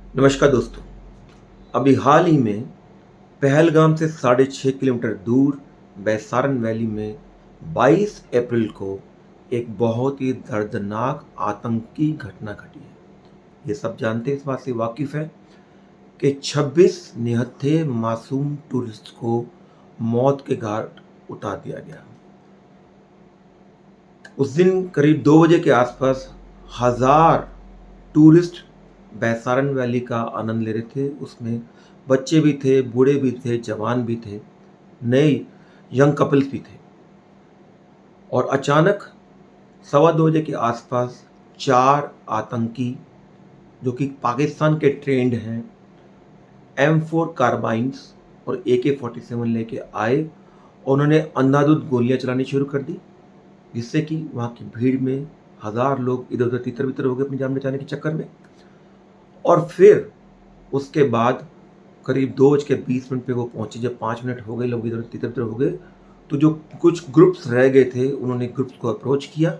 नमस्कार दोस्तों। अभी हाल ही में पहलगाम से 6.5 किलोमीटर दूर बैसारन वैली में 22 अप्रैल को एक बहुत ही दर्दनाक आतंकी घटना घटी है। ये सब जानते हैं, इस बात से वाकिफ है कि 26 निहत्थे मासूम टूरिस्ट को मौत के घाट उतार दिया गया। उस दिन करीब 2 बजे के आसपास हजार टूरिस्ट बैसारन वैली का आनंद ले रहे थे। उसमें बच्चे भी थे, बूढ़े भी थे, जवान भी थे, नए यंग कपल्स भी थे। और अचानक 2:15 बजे के आसपास 4 आतंकी, जो कि पाकिस्तान के ट्रेंड हैं, M4 कार्बाइन्स और AK-47 लेके आए और उन्होंने अंधाधुंध गोलियां चलानी शुरू कर दी, जिससे कि वहाँ की भीड़ में हजार लोग इधर उधर तितर बितर हो गए अपनी जान बचाने के चक्कर में। और फिर उसके बाद करीब 2:20 पे वो पहुंचे। जब 5 मिनट हो गए, लोग इधर तितर बितर हो गए, तो जो कुछ ग्रुप्स रह गए थे उन्होंने ग्रुप्स को अप्रोच किया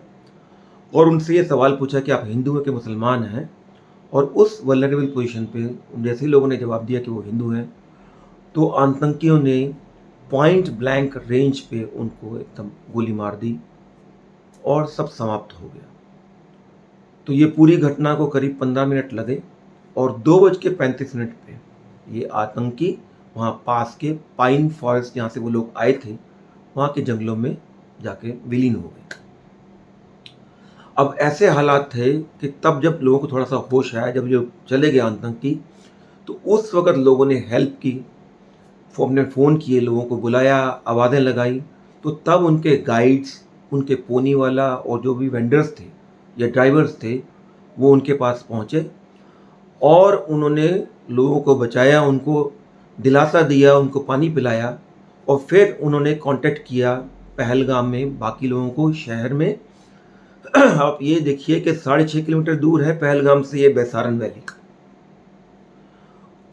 और उनसे ये सवाल पूछा कि आप हिंदू हैं कि मुसलमान हैं। और उस वल्नरेबल पोजीशन पे जैसे ही लोगों ने जवाब दिया कि वो हिंदू हैं, तो आतंकियों ने पॉइंट ब्लैंक रेंज पे उनको एकदम गोली मार दी और सब समाप्त हो गया। तो ये पूरी घटना को करीब 15 मिनट लगे और 2:35 पे ये आतंकी वहाँ पास के पाइन फॉरेस्ट, जहाँ से वो लोग आए थे, वहाँ के जंगलों में जाके विलीन हो गए। अब ऐसे हालात थे कि तब जब लोगों को थोड़ा सा होश आया, जब ये चले गए आतंकी, तो उस वक़्त लोगों ने हेल्प की, अपने फ़ोन किए, लोगों को बुलाया, आवाज़ें लगाई। तो तब उनके गाइड्स, उनके पोनी वाला और जो भी वेंडर्स थे या ड्राइवर्स थे, वो उनके पास पहुँचे और उन्होंने लोगों को बचाया, उनको दिलासा दिया, उनको पानी पिलाया और फिर उन्होंने कांटेक्ट किया पहलगाम में बाकी लोगों को शहर में। आप ये देखिए कि 6.5 किलोमीटर दूर है पहलगाम से ये बैसारन वैली।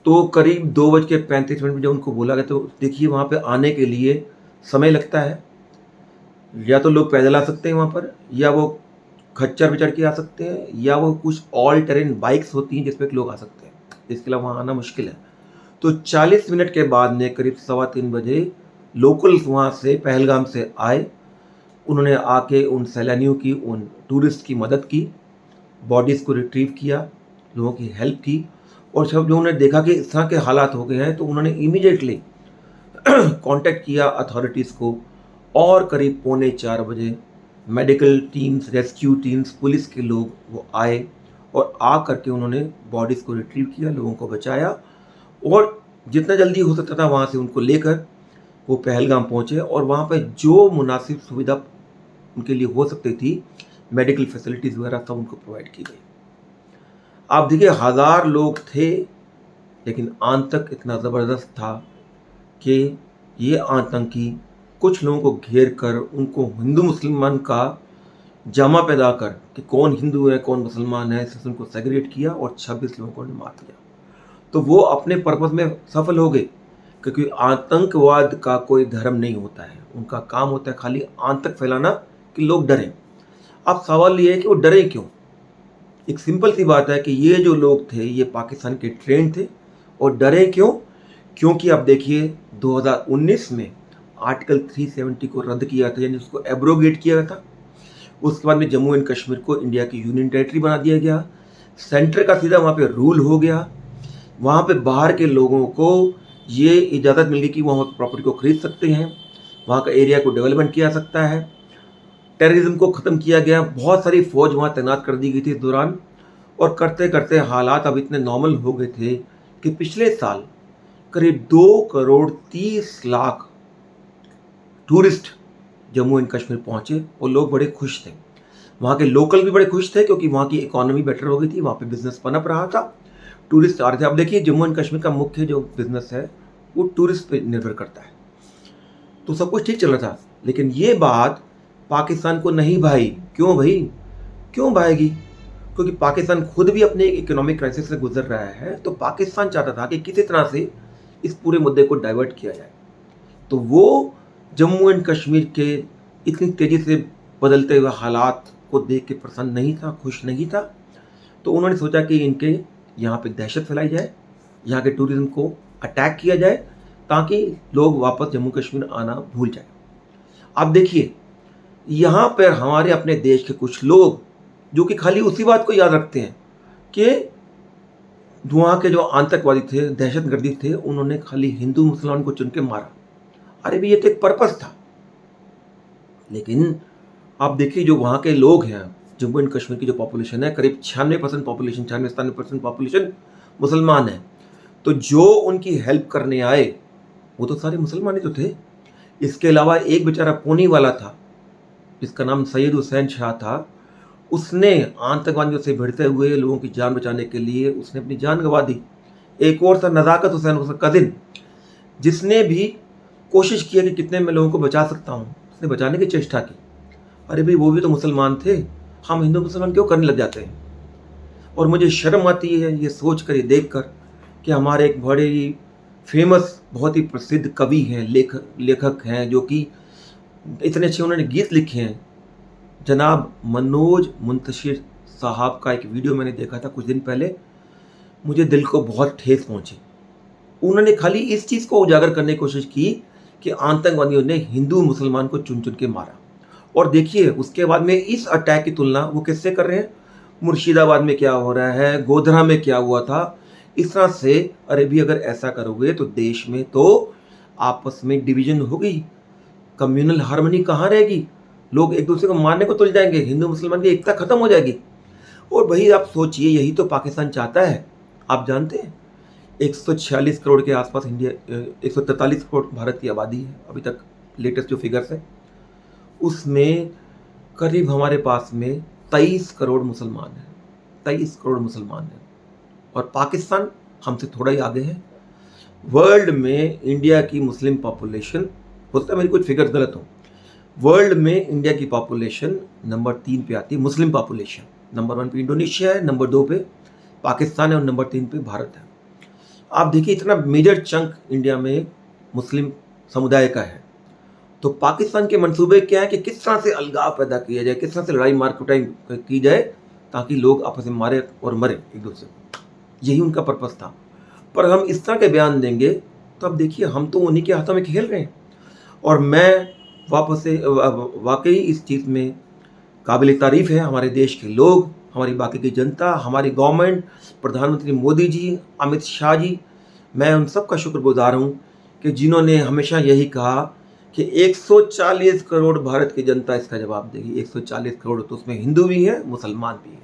तो करीब 2:35 में जब उनको बोला गया, तो देखिए वहाँ पे आने के लिए समय लगता है। या तो लोग पैदल आ सकते हैं वहाँ पर, या वो खच्चर पे चढ़ के आ सकते हैं, या वो कुछ ऑल टेरेन बाइक्स होती हैं जिस पे लोग आ सकते हैं। इसके अलावा वहाँ आना मुश्किल है। तो 40 मिनट के बाद में करीब 3:15 बजे लोकल्स वहाँ से पहलगाम से आए। उन्होंने आके उन सैलानियों की, उन टूरिस्ट की मदद की, बॉडीज़ को रिट्रीव किया, लोगों की हेल्प की। और जब जो उन्होंने देखा कि इस तरह के हालात हो गए हैं, तो उन्होंने इमीडिएटली कांटेक्ट किया अथॉरिटीज़ को और करीब 3:45 बजे medical teams, rescue teams, police के लोग वो आए और आ करके उन्होंने बॉडीज़ को रिट्रीव किया, लोगों को बचाया और जितना जल्दी हो सकता था वहाँ से उनको लेकर वो पहलगाम पहुँचे। और वहाँ पे जो मुनासिब सुविधा उनके लिए हो सकती थी, मेडिकल फैसिलिटीज़ वगैरह सब उनको प्रोवाइड की गई। आप देखिए हज़ार लोग थे, लेकिन आतंक इतना ज़बरदस्त था कि ये आतंकी कुछ लोगों को घेर कर उनको हिंदू मुसलमान का जामा पैदा कर कि कौन हिंदू है कौन मुसलमान है, इससे उनको सेग्रीगेट किया और 26 लोगों को उन्होंने मार दिया। तो वो अपने पर्पस में सफल हो गए, क्योंकि आतंकवाद का कोई धर्म नहीं होता है। उनका काम होता है खाली आतंक फैलाना कि लोग डरें। अब सवाल ये है कि वो डरे क्यों? एक सिंपल सी बात है कि ये जो लोग थे ये पाकिस्तान के ट्रेंड थे। और डरे क्यों? क्योंकि अब देखिए 2019 में आर्टिकल 370 को रद्द किया था, यानी उसको एब्रोगेट किया गया था। उसके बाद में जम्मू एंड कश्मीर को इंडिया की यूनियन टेरिटरी बना दिया गया। सेंटर का सीधा वहाँ पे रूल हो गया। वहाँ पे बाहर के लोगों को ये इजाज़त मिल गई कि वहाँ प्रॉपर्टी को खरीद सकते हैं, वहाँ का एरिया को डेवलपमेंट किया जा सकता है। टेररिज्म को ख़त्म किया गया। बहुत सारी फ़ौज वहाँ तैनात कर दी गई थी इस दौरान। और करते करते हालात अब इतने नॉर्मल हो गए थे कि पिछले साल करीब 2,30,00,000 टूरिस्ट जम्मू एंड कश्मीर पहुँचे और लोग बड़े खुश थे। वहाँ के लोकल भी बड़े खुश थे क्योंकि वहाँ की इकोनॉमी बेटर हो गई थी, वहाँ पे बिजनेस पनप रहा था, टूरिस्ट आ रहे थे। अब देखिए जम्मू एंड कश्मीर का मुख्य जो बिजनेस है वो टूरिस्ट पे निर्भर करता है। तो सब कुछ ठीक चल रहा था, लेकिन ये बात पाकिस्तान को नहीं भाई। क्यों भाई? क्यों भाएगी? क्योंकि पाकिस्तान खुद भी अपने इकोनॉमिक क्राइसिस से गुजर रहा है। तो पाकिस्तान चाहता था कि किसी तरह से इस पूरे मुद्दे को डाइवर्ट किया जाए। तो वो जम्मू एंड कश्मीर के इतनी तेज़ी से बदलते हुए हालात को देख के प्रसन्न नहीं था, खुश नहीं था। तो उन्होंने सोचा कि इनके यहाँ पे दहशत फैलाई जाए, यहाँ के टूरिज्म को अटैक किया जाए, ताकि लोग वापस जम्मू कश्मीर आना भूल जाए। आप देखिए, यहाँ पर हमारे अपने देश के कुछ लोग जो कि खाली उसी बात को याद रखते हैं कि वहाँ के जो आतंकवादी थे, दहशतगर्दी थे, उन्होंने खाली हिंदू मुसलमान को चुन के मारा। अरे भी ये तो एक पर्पस था। लेकिन आप देखिए, जो वहाँ के लोग हैं, जम्मू एंड कश्मीर की जो पॉपुलेशन है, करीब 96% पॉपुलेशन, 96-97% पॉपुलेशन मुसलमान है। तो जो उनकी हेल्प करने आए वो तो सारे मुसलमान ही तो थे। इसके अलावा एक बेचारा पुणे वाला था जिसका नाम सैयद हुसैन शाह था। उसने आतंकवादियों से भिड़ते हुए लोगों की जान बचाने के लिए उसने अपनी जान गंवा दी। एक और था नज़ाकत हुसैन, उसका कजिन, जिसने भी कोशिश किया कि कितने मैं लोगों को बचा सकता हूँ, उसने बचाने की चेष्टा की। अरे भाई, वो भी तो मुसलमान थे, हम हिंदू मुसलमान क्यों करने लग जाते हैं? और मुझे शर्म आती है ये सोच कर, ये देख कर कि हमारे एक बड़े ही फेमस, बहुत ही प्रसिद्ध कवि हैं, लेखक हैं, जो कि इतने अच्छे उन्होंने गीत लिखे हैं, जनाब मनोज मुंतशिर साहब का एक वीडियो मैंने देखा था कुछ दिन पहले। मुझे दिल को बहुत ठेस पहुंची। उन्होंने खाली इस चीज़ को उजागर करने की कोशिश की कि आतंकवादियों ने हिंदू मुसलमान को चुन चुन के मारा। और देखिए, उसके बाद में इस अटैक की तुलना वो किससे कर रहे हैं? मुर्शिदाबाद में क्या हो रहा है, गोधरा में क्या हुआ था, इस तरह से। अरे भी अगर ऐसा करोगे तो देश में तो आपस में डिवीजन होगी, कम्युनल हार्मनी कहाँ रहेगी? लोग एक दूसरे को मारने को तुल जाएंगे, हिंदू मुसलमान की एकता खत्म हो जाएगी। और भाई आप सोचिए, यही तो पाकिस्तान चाहता है। आप जानते हैं 146 करोड़ के आसपास इंडिया, 143 करोड़ भारत की आबादी है अभी तक, लेटेस्ट जो फिगर्स है उसमें करीब हमारे पास में 23 करोड़ मुसलमान हैं, 23 करोड़ मुसलमान हैं। और पाकिस्तान हमसे थोड़ा ही आगे है। वर्ल्ड में इंडिया की मुस्लिम पॉपुलेशन, हो सकता है मेरी कुछ फिगर्स गलत हो, वर्ल्ड में इंडिया की पॉपुलेशन नंबर 3 पे आती है, मुस्लिम पॉपुलेशन। नंबर 1 पे इंडोनेशिया है, नंबर 2 पे पाकिस्तान है और नंबर 3 पे भारत है। आप देखिए, इतना मेजर चंक इंडिया में मुस्लिम समुदाय का है। तो पाकिस्तान के मंसूबे क्या है कि किस तरह से अलगाव पैदा किया जाए, किस तरह से लड़ाई मार कुटाई की जाए, ताकि लोग आपस में मारे और मरे एक दूसरे को। यही उनका पर्पस था। पर हम इस तरह के बयान देंगे तो अब देखिए, हम तो उन्हीं के हाथों में खेल रहे हैं। और मैं वापस से वाकई इस चीज़ में काबिल तारीफ़ है हमारे देश के लोग, हमारी बाकी की जनता, हमारी गवर्नमेंट, प्रधानमंत्री मोदी जी, अमित शाह जी, मैं उन सब का शुक्रगुजार हूँ कि जिन्होंने हमेशा यही कहा कि 140 करोड़ भारत की जनता इसका जवाब देगी। 140 करोड़, तो उसमें हिंदू भी है, मुसलमान भी है।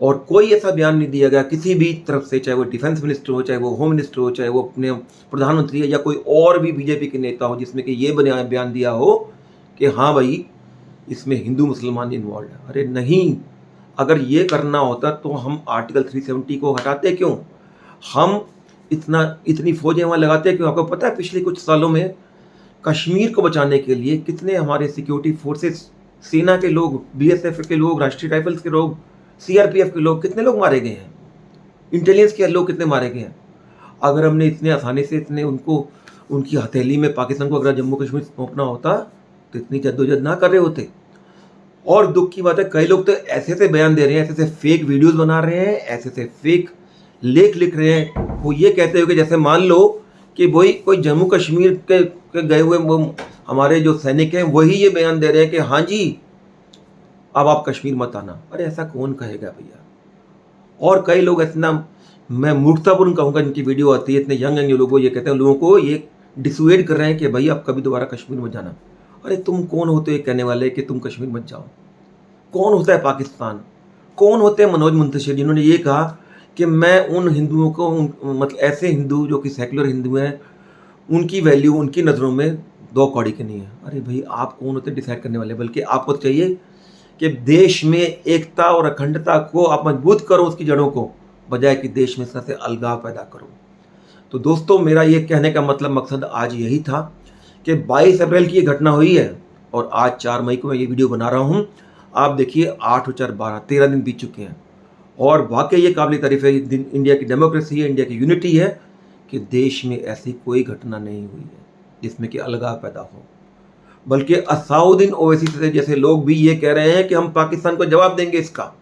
और कोई ऐसा बयान नहीं दिया गया किसी भी तरफ से, चाहे वो डिफेंस मिनिस्टर हो, चाहे वो होम मिनिस्टर हो, चाहे वो अपने प्रधानमंत्री है, या कोई और भी बीजेपी के नेता हो, जिसमें कि ये बयान दिया हो कि हाँ भाई इसमें हिंदू मुसलमान इन्वॉल्व है। अरे नहीं, अगर ये करना होता तो हम आर्टिकल 370 को हटाते क्यों? हम इतनी फौजें वहाँ लगाते क्यों? आपको पता है पिछले कुछ सालों में कश्मीर को बचाने के लिए कितने हमारे सिक्योरिटी फोर्सेस, सेना के लोग, बीएसएफ के लोग, राष्ट्रीय राइफल्स के लोग, सीआरपीएफ के लोग, कितने लोग मारे गए हैं? इंटेलिजेंस के लोग कितने मारे गए हैं? अगर हमने इतने आसानी से उनकी हथेली में पाकिस्तान को अगर जम्मू कश्मीर सौंपना होता तो इतनी जद्दोजहद ना कर रहे होते। और दुख की बात है, कई लोग तो ऐसे ऐसे बयान दे रहे हैं, ऐसे ऐसे फेक वीडियोस बना रहे हैं, ऐसे ऐसे फेक लेख लिख रहे हैं। वो ये कहते हो कि जैसे मान लो कि वही कोई जम्मू कश्मीर के गए हुए वो हमारे जो सैनिक हैं वही ये बयान दे रहे हैं कि हाँ जी अब आप कश्मीर मत आना। अरे ऐसा कौन कहेगा भैया? और कई लोग इतना, मैं मूर्खतापूर्ण कहूँगा, इनकी वीडियो आती है, इतने यंग लोगों, ये कहते हैं लोगों को ये डिसुएड कर रहे हैं कि भाई आप कभी दोबारा कश्मीर मत जाना। अरे तुम कौन होते हैं कहने वाले कि तुम कश्मीर मत जाओ? कौन होता है पाकिस्तान? कौन होते हैं मनोज मुंतशिर जिन्होंने ये कहा कि मैं उन हिंदुओं को, मतलब ऐसे हिंदू जो कि सेकुलर हिंदू हैं, उनकी वैल्यू उनकी नज़रों में 2 कौड़ी की नहीं है? अरे भाई आप कौन होते डिसाइड करने वाले? बल्कि आपको चाहिए कि देश में एकता और अखंडता को आप मजबूत करो, उसकी जड़ों को, बजाय कि देश में इस तरह से अलगाव पैदा करो। तो दोस्तों, मेरा ये कहने का मकसद आज यही था कि 22 अप्रैल की ये घटना हुई है और आज 4 मई को मैं ये वीडियो बना रहा हूँ। आप देखिए 8 और 4 12 13 दिन बीत चुके हैं और वाकई ये काबिल तारीफ है। इंडिया की डेमोक्रेसी है, इंडिया की यूनिटी है कि देश में ऐसी कोई घटना नहीं हुई है जिसमें कि अलगाव पैदा हो। बल्कि असाउद्दीन ओवैसी जैसे लोग भी ये कह रहे हैं कि हम पाकिस्तान को जवाब देंगे इसका।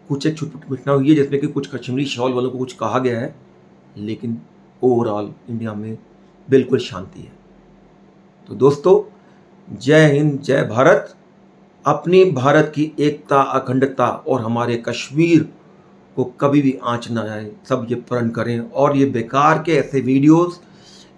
कुछ एक छुटपुट घटना हुई है जिसमें कि कुछ कश्मीरी शॉल वालों को कुछ कहा गया है, लेकिन ओवरऑल इंडिया में बिल्कुल शांति है। तो दोस्तों, जय हिंद, जय भारत। अपनी भारत की एकता, अखंडता और हमारे कश्मीर को कभी भी आँच ना आए, सब ये प्रण करें और ये बेकार के ऐसे वीडियोस